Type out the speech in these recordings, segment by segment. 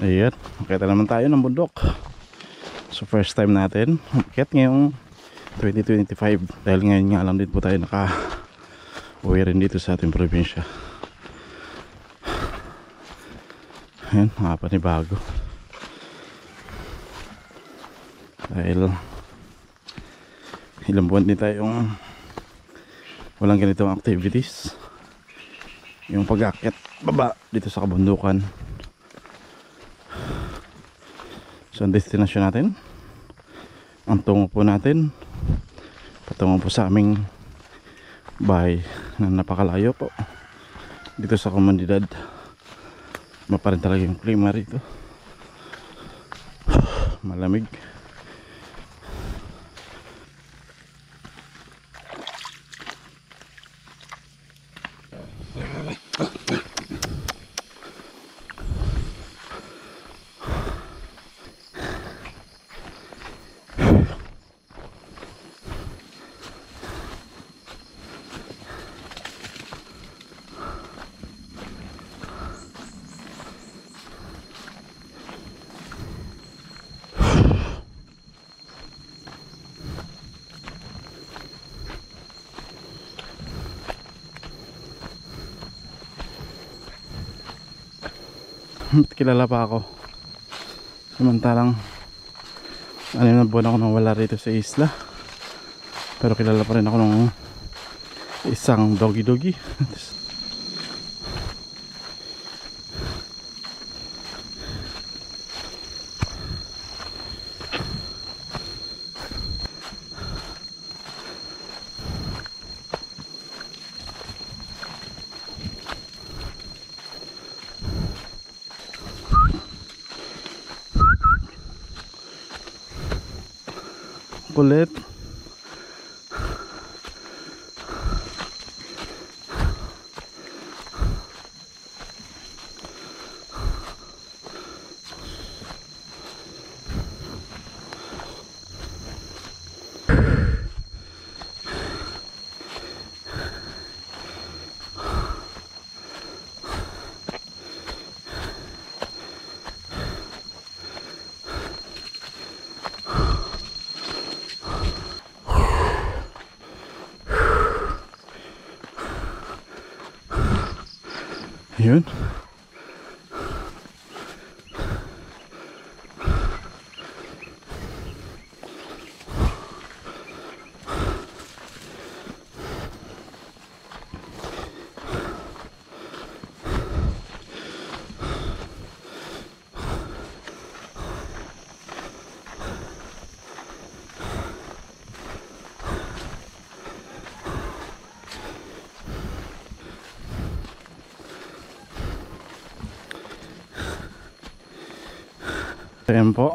Ayan, makita naman tayo ng bundok. So first time natin umakyat ngayong 2025. Dahil ngayon nga lang din po tayo uwi rin dito sa ating probinsya. Ayan, mga panibago. Dahil ilang buwan din tayong walang ganitong activities. Yung pag-akyat baba dito sa kabundukan. So ang destination natin, ang tungo po natin patungo po sa aming bahay na napakalayo po dito sa komunidad. Iba pa rin talaga yung klima rito, malamig. Kilala pa ako, samantalang 6 na buwan ako nang wala rito sa isla, pero kilala pa rin ako ng isang doggy. Kulit. Yun. Ayan po.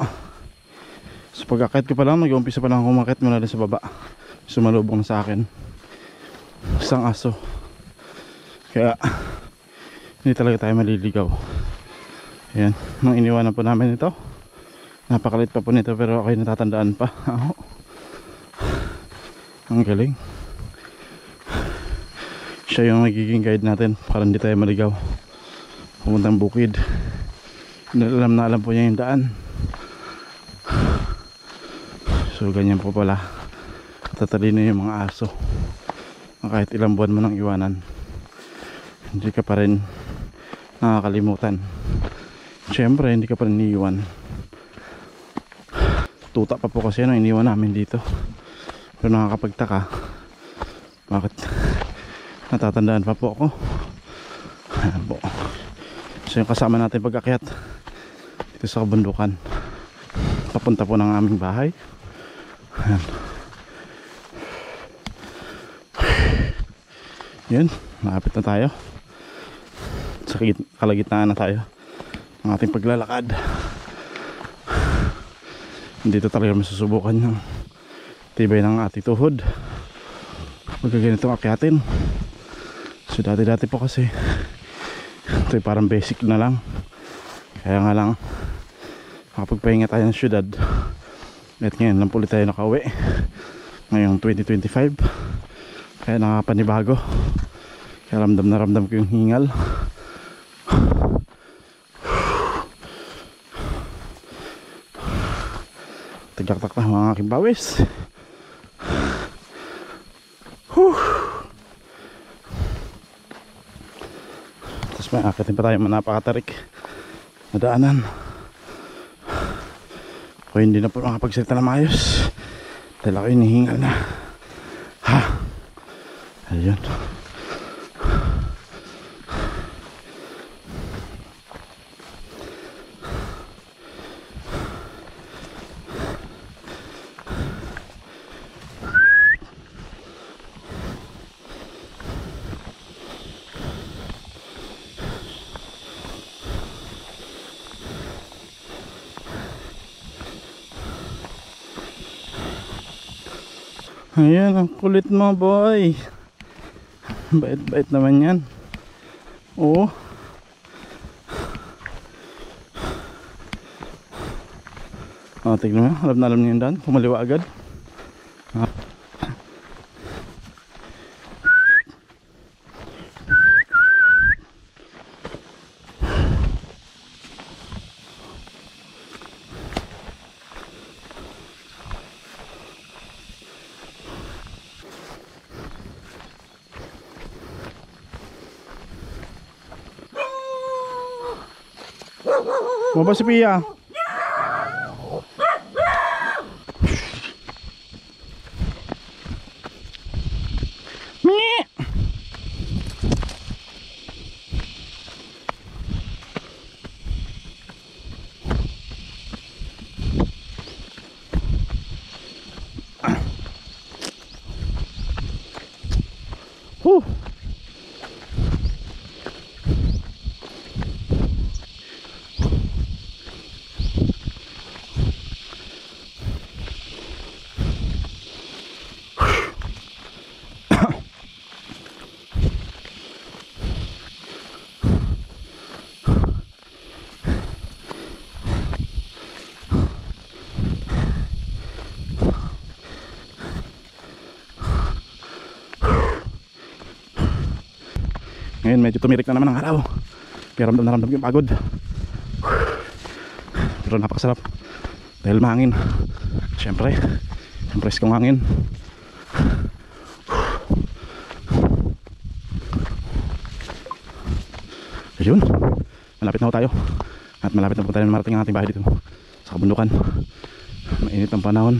So pag-akit ko pa lang, nag-uumpisa pa lang ako umakit mula sa baba. Sumalubong sa akin isang aso. Kaya hindi talaga tayo maliligaw. Ayan, nung iniwanan po namin ito, napakalit pa po nito, pero ako'y natatandaan pa. Ang galing. Siya yung magiging guide natin para hindi tayo maligaw pumuntang bukid. Alam na alam po niya yung daan. So ganyan po pala tatalino yung mga aso. Kahit ilang buwan mo nang iwanan, hindi ka pa rin nakakalimutan. Siyempre hindi ka pa rin iiwan. Tuta pa po kasi ano iniwan namin dito. Pero nakakapagtaka, bakit natatandaan pa po ako. Ayan po. So yung kasama natin pag-akyat dito sa kabundukan, papunta po ng aming bahay. Ayan. Yun, malapit na tayo. Sa kalagitnaan na tayo ng ating paglalakad. Dito talaga masusubukan yung tibay ng ating tuhod pagka ganitong akyatin. So dati po kasi ito parang basic na lang. Kaya nga lang makapagpahinga tayo ng syudad. At ngayon lang ulit tayo nakauwi ngayong 2025. Kaya nakapanibago. Kaya ramdam na ramdam ko yung hingal. Tagaktak na mga aking pawis. Whew. Tapos may akitin pa tayo napakatarik na daanan. Ako hindi na po makapagsalita na maayos dahil ako hinihingal na. Ha! Ayun. Ayan, ang kulit mo, boy. Bait-bait naman yan. Oo. Tignan mo, alam na alam niya yung daan. Kumaliwa agad. Baba si Pia. Ngayon medyo tumirik na naman ang araw. Kaya ramdam na ramdam yung pagod. Pero napakasarap dahil mahangin. Siyempre yung preskong hangin. Ayun, malapit na ho tayo. At malapit na po tayo na marating ang ating bahay dito sa kabundukan. Mainit ang panahon.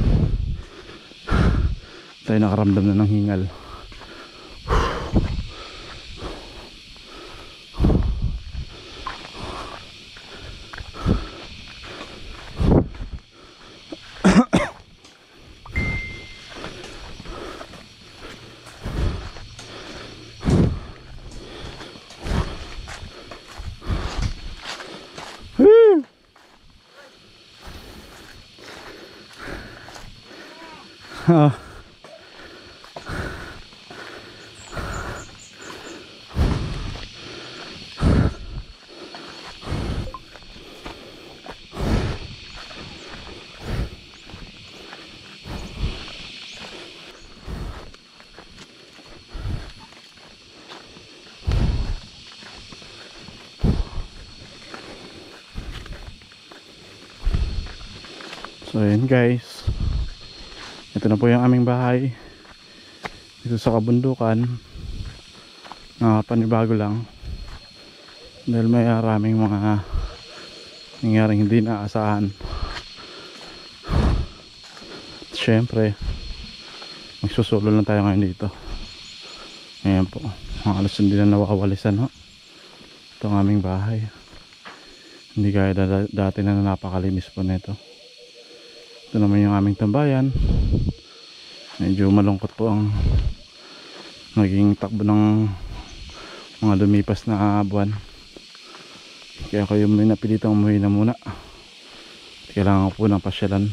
Tayo nakaramdam na ng hingal. So ayan guys, ito na po yung aming bahay dito sa kabundukan. Panibago lang dahil may maraming mga nangyaring hindi naasahan. Siyempre magsusulo lang tayo ngayon dito. Ayan po, mga alas hindi na nawawalisan ho. Ito ang aming bahay. Hindi gaya dati na napakalinis po nito. Ito naman yung aming tambayan. Medyo malungkot po ang naging takbo ng mga lumipas na buwan. Kaya kayo may napilitang umuwi na muna. Kailangan ko po ng pasyalan.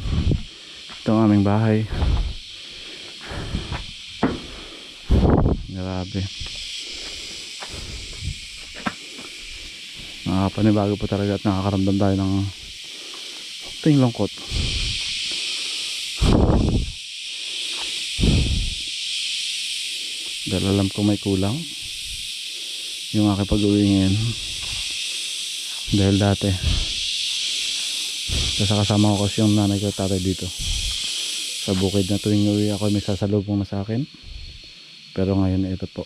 Ito ang aming bahay. Grabe. Nakapanibago po talaga at nakakaramdam tayo ng ting lungkot. Dahil alam ko may kulang yung aking pag-uwi ngayon. Dahil dati Kasi kasama ko kasi yung nanay ko at tatay dito sa bukid na tuwing uwi ako may sasalubong na sa akin. Pero ngayon ito po.